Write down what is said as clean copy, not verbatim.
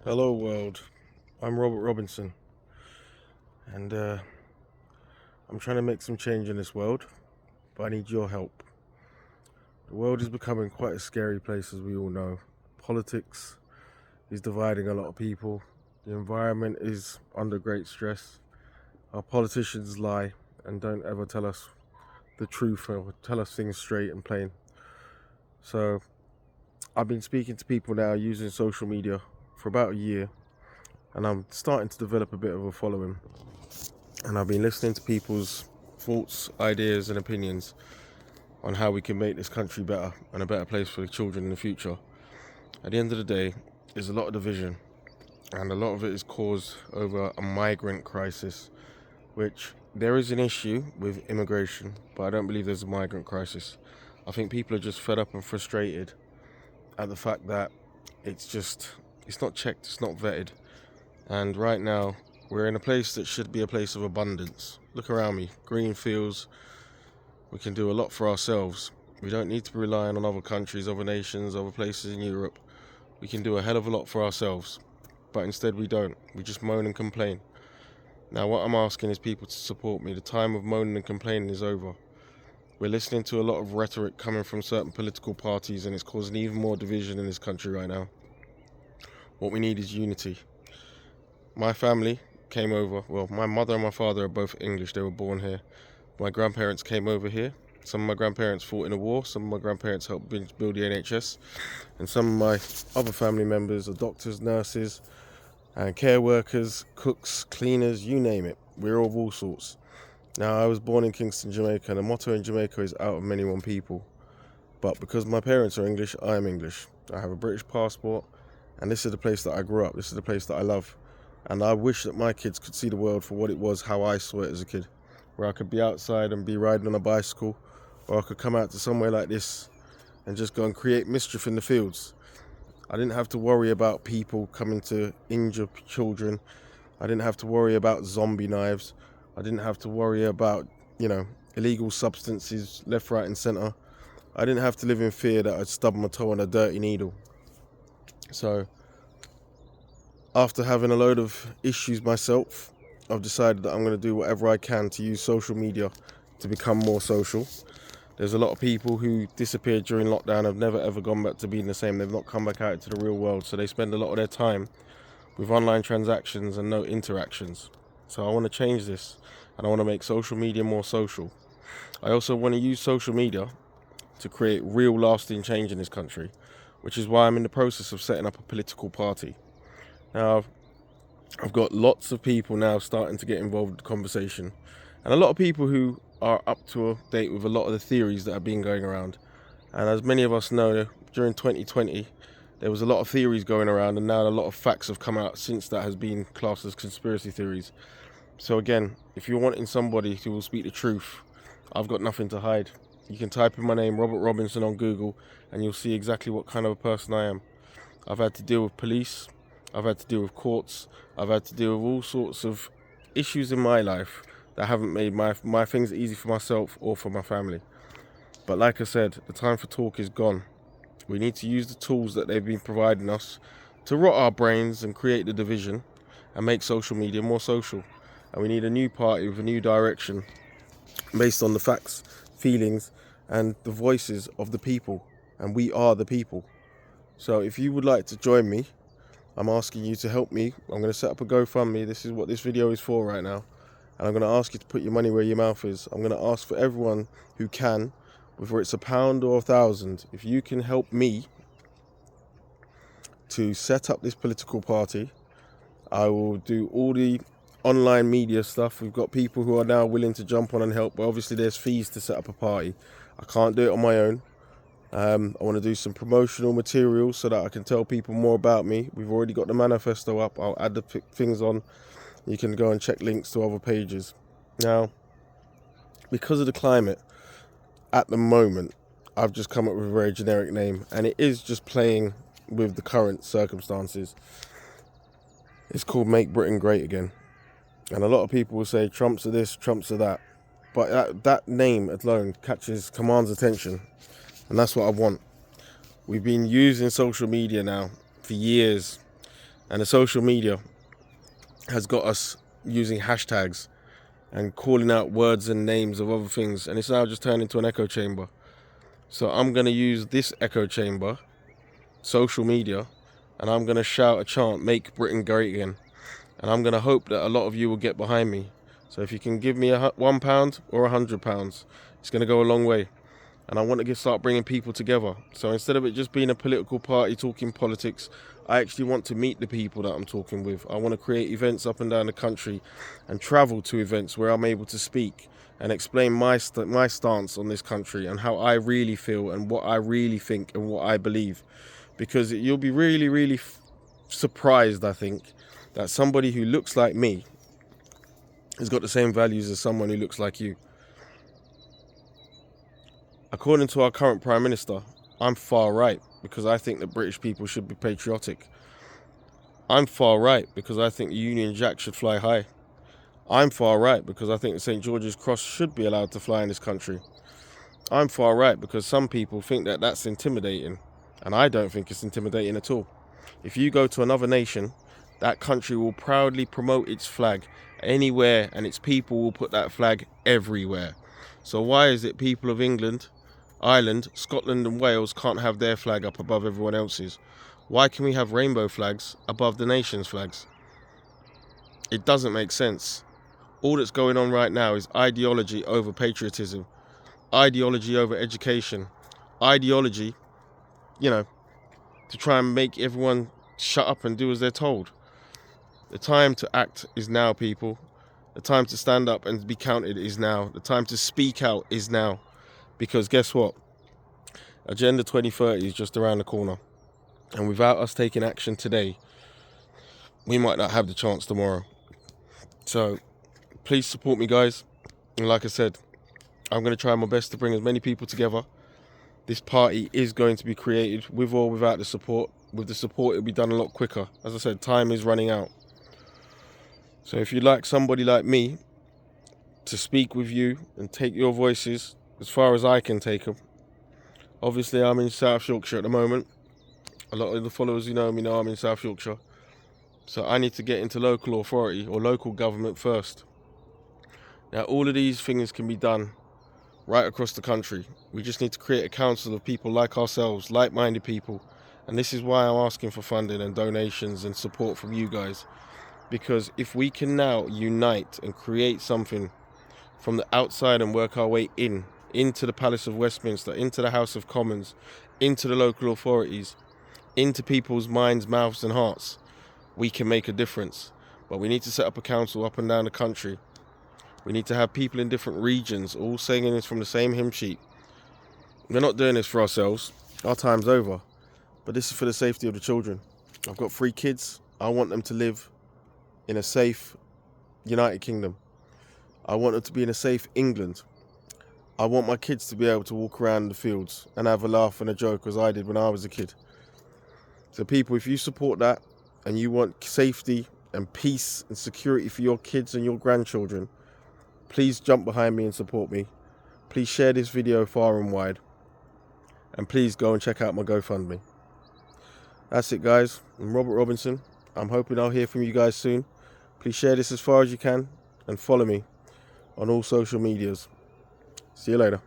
Hello world, I'm Robert Robinson, and I'm trying to make some change in this world, but I need your help. The world is becoming quite a scary place, as we all know. Politics is dividing a lot of people, the environment is under great stress. Our politicians lie and don't ever tell us the truth or tell us things straight and plain. So I've been speaking to people now using social media for about a year, and I'm starting to develop a bit of a following. And I've been listening to people's thoughts, ideas, and opinions on how we can make this country better and a better place for the children in the future. At the end of the day, there's a lot of division, and a lot of it is caused over a migrant crisis, which there is an issue with immigration, but I don't believe there's a migrant crisis. I think people are just fed up and frustrated at the fact that it's not checked, it's not vetted. And right now, we're in a place that should be a place of abundance. Look around me, green fields. We can do a lot for ourselves. We don't need to be relying on other countries, other nations, other places in Europe. We can do a hell of a lot for ourselves. But instead we don't. We just moan and complain. Now what I'm asking is people to support me. The time of moaning and complaining is over. We're listening to a lot of rhetoric coming from certain political parties, and it's causing even more division in this country right now. What we need is unity. My family came over. Well, my mother and my father are both English. They were born here. My grandparents came over here. Some of my grandparents fought in the war. Some of my grandparents helped build the NHS. And some of my other family members are doctors, nurses, and care workers, cooks, cleaners, you name it. We're of all sorts. Now, I was born in Kingston, Jamaica, and the motto in Jamaica is out of many one people. But because my parents are English, I am English. I have a British passport, and this is the place that I grew up. This is the place that I love. And I wish that my kids could see the world for what it was, how I saw it as a kid. Where I could be outside and be riding on a bicycle, or I could come out to somewhere like this and just go and create mischief in the fields. I didn't have to worry about people coming to injure children. I didn't have to worry about zombie knives. I didn't have to worry about, illegal substances left, right, and centre. I didn't have to live in fear that I'd stub my toe on a dirty needle. So, after having a load of issues myself, I've decided that I'm going to do whatever I can to use social media to become more social. There's a lot of people who disappeared during lockdown, have never ever gone back to being the same. They've not come back out into the real world, so they spend a lot of their time with online transactions and no interactions. So I want to change this, and I want to make social media more social. I also want to use social media to create real lasting change in this country, which is why I'm in the process of setting up a political party. Now, I've got lots of people now starting to get involved in the conversation, and a lot of people who are up to date with a lot of the theories that have been going around. And as many of us know, during 2020, there was a lot of theories going around, and now a lot of facts have come out since that has been classed as conspiracy theories. So again, if you're wanting somebody who will speak the truth, I've got nothing to hide. You can type in my name, Robert Robinson, on Google, and you'll see exactly what kind of a person I am. I've had to deal with police, I've had to deal with courts, I've had to deal with all sorts of issues in my life that haven't made my things easy for myself or for my family. But like I said, the time for talk is gone. We need to use the tools that they've been providing us to rot our brains and create the division and make social media more social. And we need a new party with a new direction based on the facts, feelings, and the voices of the people. And we are the people. So if you would like to join me, I'm asking you to help me. I'm going to set up a GoFundMe. This is what this video is for right now. And I'm going to ask you to put your money where your mouth is. I'm going to ask for everyone who can, whether it's £1 or 1,000, if you can help me to set up this political party. I will do all the online media stuff. We've got people who are now willing to jump on and help, but obviously there's fees to set up a party. I can't do it on my own. I want to do some promotional material so that I can tell people more about me. We've already got the manifesto up. I'll add the things on. You can go and check links to other pages. Now, because of the climate, at the moment, I've just come up with a very generic name, and it is just playing with the current circumstances. It's called Make Britain Great Again. And a lot of people will say Trump's are this, Trump's are that. But that name alone commands attention. And that's what I want. We've been using social media now for years And the social media has got us using hashtags and calling out words and names of other things, and it's now just turned into an echo chamber. So I'm going to use this echo chamber, social media, and I'm going to shout a chant, "Make Britain Great Again." And I'm going to hope that a lot of you will get behind me. So if you can give me £1 or £100, it's going to go a long way. And I want to start bringing people together. So instead of it just being a political party talking politics, I actually want to meet the people that I'm talking with. I want to create events up and down the country and travel to events where I'm able to speak and explain my stance on this country and how I really feel and what I really think and what I believe. Because you'll be really, really surprised, I think, that somebody who looks like me has got the same values as someone who looks like you. According to our current Prime Minister, I'm far right because I think that British people should be patriotic. I'm far right because I think the Union Jack should fly high. I'm far right because I think the St. George's Cross should be allowed to fly in this country. I'm far right because some people think that that's intimidating, and I don't think it's intimidating at all. If you go to another nation, that country will proudly promote its flag anywhere, and its people will put that flag everywhere. So why is it people of England, Ireland, Scotland and Wales can't have their flag up above everyone else's? Why can we have rainbow flags above the nation's flags? It doesn't make sense. All that's going on right now is ideology over patriotism, ideology over education, ideology, to try and make everyone shut up and do as they're told. The time to act is now, people. The time to stand up and be counted is now. The time to speak out is now. Because guess what? Agenda 2030 is just around the corner. And without us taking action today, we might not have the chance tomorrow. So please support me, guys. And like I said, I'm going to try my best to bring as many people together. This party is going to be created with or without the support. With the support, it'll be done a lot quicker. As I said, time is running out. So if you'd like somebody like me to speak with you and take your voices as far as I can take them. Obviously, I'm in South Yorkshire at the moment. A lot of the followers who know me know I'm in South Yorkshire. So I need to get into local authority or local government first. Now, all of these things can be done right across the country. We just need to create a council of people like ourselves, like-minded people. And this is why I'm asking for funding and donations and support from you guys. Because if we can now unite and create something from the outside and work our way into the Palace of Westminster, into the House of Commons, into the local authorities, into people's minds, mouths and hearts, we can make a difference. But we need to set up a council up and down the country. We need to have people in different regions all singing this from the same hymn sheet. We're not doing this for ourselves. Our time's over. But this is for the safety of the children. I've got 3 kids. I want them to live in a safe United Kingdom. I want them to be in a safe England. I want my kids to be able to walk around the fields and have a laugh and a joke as I did when I was a kid. So people, if you support that and you want safety and peace and security for your kids and your grandchildren, please jump behind me and support me. Please share this video far and wide. And please go and check out my GoFundMe. That's it, guys. I'm Robert Robinson. I'm hoping I'll hear from you guys soon. Please share this as far as you can and follow me on all social medias. See you later.